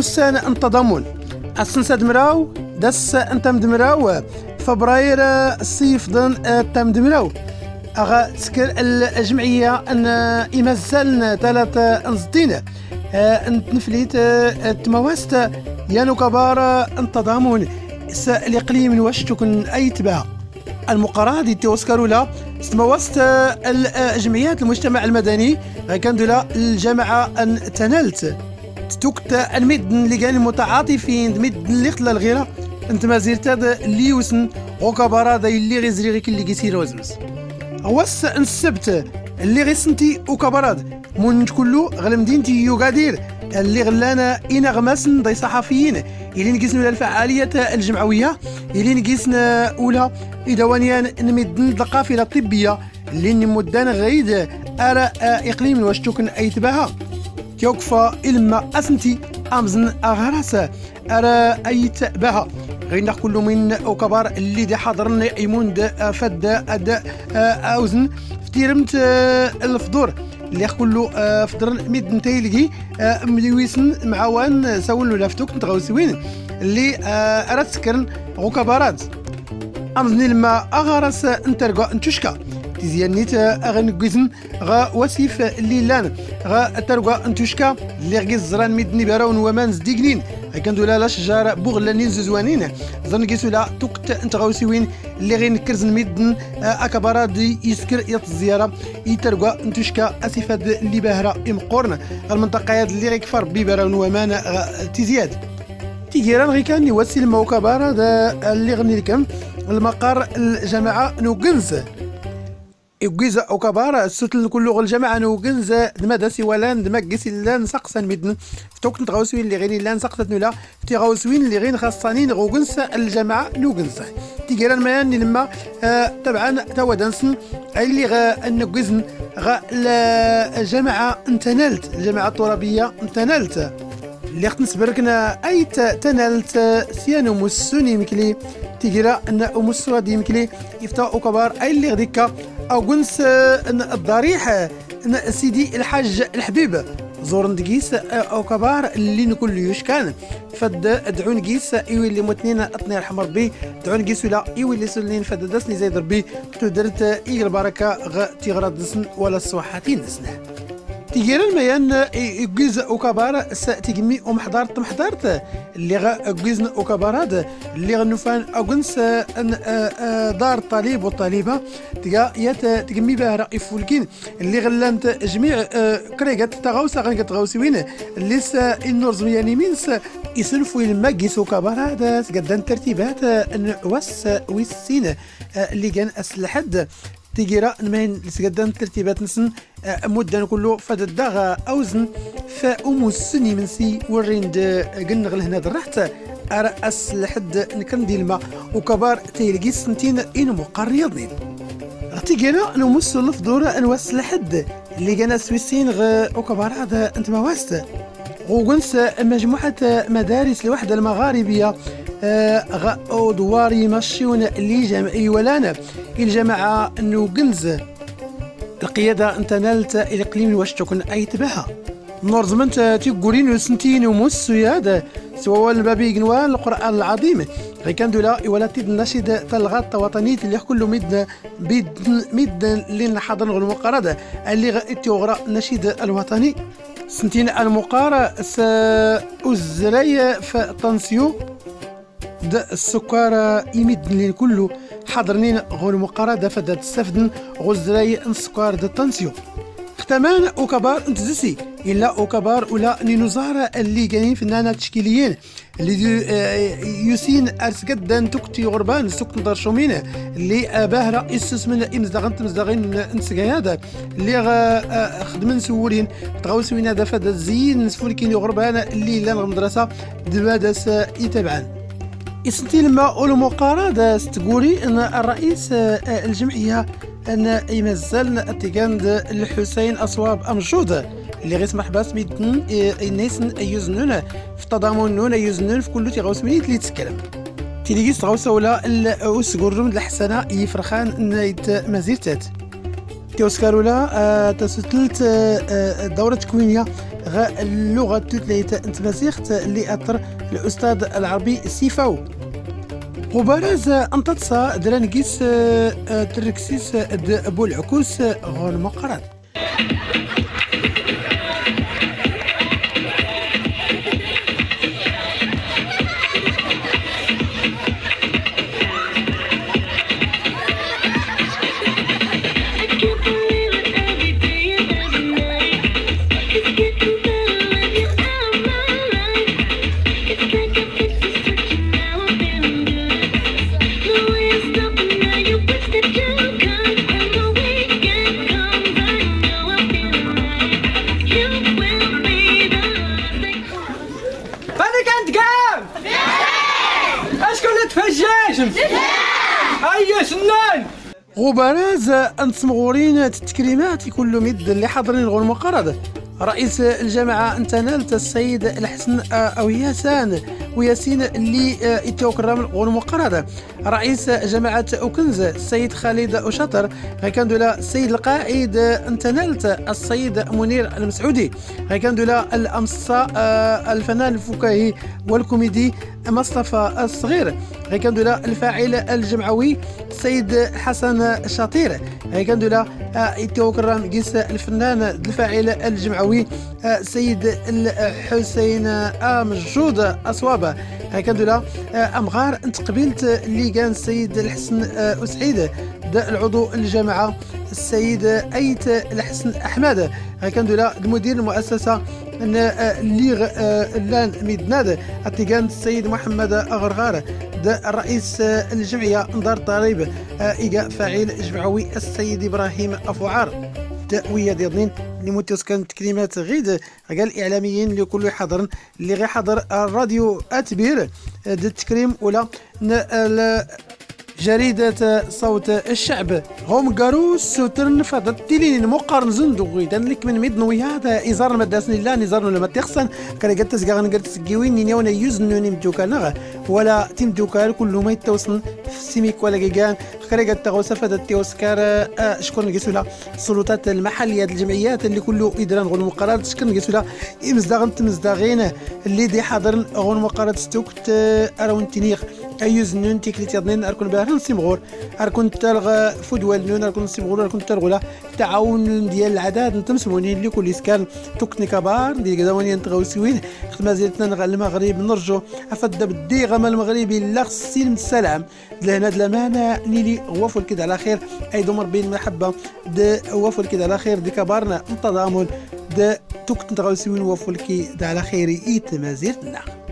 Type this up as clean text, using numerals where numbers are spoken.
وسان التضامن السنسة دمراو دس انت مدمراو فبراير الصيف ضن تم دمراو أغا تسكر الجمعية أن يمازال ثلاث أنصدين نفليت تمواست يانو كبار التضامن الإقليم واش تكون أي تبع المقارنة دي توسكارو لا تمواست الجمعيات المجتمع المدني كان دولا الجامعة أن تنالت تتوكت المدن اللي كان المتعاطفين المدن اللي خلا الغيرة انت ما زلت اللي يوسن وكبارا دا اللي غيزريك اللي كيسير وزمس واس السبت اللي غيسنتي وكبراد من كله غلمدينتي يوغادير اللي غلانا إنا غماسن ضي صحفيين اللي نقيسنا الفعالية الجمعوية اللي نقيسنا أولى إدوانيان نمدن القافلة الطبية اللي نمدان غيد أرى إقليم واشتوكن أي تباها كيوكفى إلما أسنتي أمزن أغراسة أرى أي تباها غير كل من وكبار اللي دي حضرن يمون فد أد أوزن فتيرمت الفضور اللي كله فضر ميد نتايلكي مليويسن معوان ساول له لافتوك نتغوسوين اللي أراد سكرن وكبارات أمزني لما أغرس انترقا انتشكا تزيانيت أغنقزن غا وسيف اللي لان غا ترقا انتشكا اللي غيز زران ميد نبراون ومان زديقنين كندو لا شجار بوغلانين زوانين زنقيسو لا توكت انتغاوسيوين اللي غير نكرزن ميدن اكبارا دي يسكر يط الزياره يترقا انتشكا اسفاد اللي باهره امقورن المنطقه اللي غير كفر بيبراون ومان تزياد تيجيران غي كان يوسي الموكبارا اللي غني لكم المقر الجماعه نوغنز يقيز او كبار السوتل كله الجماعه نوغنز دمادا سيوالان دماكسي لان سقسن مدن فتوك نتغاوسوين اللي غير لان سقست نولا تيغاوسوين اللي غير خاصانين غوغنس الجماعه نوغنز تيجيران ميان لما طبعا تودنسن اللي غا نوغزن غا الجماعه انتنالت الجماعه الترابيه انتنالت اللي خت نسبركنا اي تنالت سيانو مسوني مكلي تيجيرا ان امسوا دي مكلي يفتاو كبار اي اللي غديكا او قنس الضريح سيدي الحاج الحبيب زور ندقيس او كبار اللي نقول يوش كان فد ادعو نقيس ايوي اللي متنين اطني الحمر بي دعو نقيس ولا ايوي اللي سلين فد دسني زي دربي تدرت اي البركه تيغرد دسن ولا الصوحاتين دسنه تيجير الميان يقيز وكبار تيجمي محضرت اللي غا قيزن وكبارات اللي غنوفان اقنس دار الطالب والطالبه تلقى يات تجمي بها رأي فولكين اللي غلانت جميع كريغات تغاوسا غنكتغاوسوين اللي النورز يعني مينس يسلفوا الماكيس وكبارات قدان ترتيبات وس ويسين اللي كان اسلحد تيجيرا نمين لسقدان ترتيبات نسن مدة كله فدداغا أوزن فأموسني منسي وريند قنغ لهنا درحت أرأس لحد نكن ديلما وكبار تيلقي سنتين إنو مقريضين تيجينا نمسو الفضورة أنواس لحد اللي كان سويسين وكبار هذا انت مواست غوغنس مجموعة مدارس الوحدة المغاربية غا دواري مشيون اللي جمعي ولانا الجماعة نوغنز القيادة انتنالت الإقليم واش تكون أي تبعها نورزمنت تيقولين سنتين ونص هذا سواء البابي قنوان القرآن العظيم غي كان دولا ولا تيد النشيد تلغات وطنيت اللي كله مد اللي نحضر المقارنة اللي غا النشيد الوطني سنتين المقارنة سأزري في طنسيو دا السكر يمد اللي كله حاضرين غول مقارنة فدا تستفدن غزراي السكر دا التنسيو ختمان وكبار انتزسي إلا وكبار ولا نينوزار اللي جايين فنانة تشكيليين اللي يوسين أرسقدان تكتي غربان سكت درشومين اللي باهرة إسس من مزدغين نسقى هذا اللي خدمن سورين تغوسوين هذا فدا زين نسفولكين غربان اللي لان المدرسة دبادس يتبعان إسنتي لما أولو مقارنة تقولي أن الرئيس الجمعية أن يمازال التيجاند الحسين أصواب أمجود اللي غيسمح باس بيدن الناس يوزنون في التضامن نون يوزنون في كل تيغوسمني اللي يتكلم تيليكيس تغوسا ولا الأسقرم الحسنة يفرخان نايت مازيرتات تيوسكارولا تسلت دورة تكوينية غا اللغة توتليت انتمازيغت اللي أثر الأستاذ العربي سيفاو وبرز أنتتصا درانكيس تركسيس أبو العكوس غون مقرد هيا سنان غبراز انتسمغورين التكريمات كل مد اللي حاضرين الغنم قرض رئيس الجامعة انتنالت السيد الحسن أو ياسان وياسين اللي يتوكرم الغنم قرض رئيس جامعة أوكنز السيد خالد أشطر غيكان دولا السيد القائد انتنالت السيد منير المسعودي غيكان دولا الأمصة الفنان الفكاهي والكوميدي مصطفى الصغير غيكان دولا الفاعل الجمعوي السيد حسن الشاطير غيكان دولا يتوكرم قيس الفنان الفاعل الجمعوي السيد الحسين مجود أصوابه غيكان دولا أمغار انت قبيلت اللي كان السيد الحسن أسعيد العضو الجامعة السيد أيت الحسن أحمد غيكان دولا المدير المؤسسة اللي لان ميدناد التيجان السيد محمد أغرغار الرئيس الجمعية انذار طريب إيجا فاعل جمعوي السيد إبراهيم أفوعار ويا ديالين اللي متوس كانت كلمات غيد قال الاعلاميين اللي كل حضر اللي غير حضر الراديو اتبير التكريم ولا جريدة صوت الشعب هم قاروس وترن فضل تيلين مقارن زندوغي دان لك من ميد نويات إزار مداسن الله نزار ولا ما تخسن كان قلت سقاغن قلت سقيوين نيونا يوزنو نمتوكا ولا تمتوكا كل ما يتوصل في سيميك ولا جيجان كان قلت غوسفة التوسكار شكون نقيسولا السلطات المحلية الجمعيات اللي كله إدران غنم قرار شكون نقيسولا إمزداغن تمزداغين اللي دي حاضرن غنم قرار ستوكت أراون تنيغ أيوز نون تيكليت يضنين أركون بها نسيمغور أركون تلغ فودوال نون أركون نسيمغور أركون تلغولا تعاون ديال العداد نتمسمونين اللي كل إسكان توكني كبار دي قدواني نتغوسوين خدمة زيتنا نغا المغرب نرجو أفد بدي غما المغربي لا السلم السلام لهنا الأمانة نيلي وافل كده على خير أيضا مربين محبة د وافل كده على خير دي كبارنا التضامن د توك نتغوسوين وافل كده على خير إيت ما زيتنا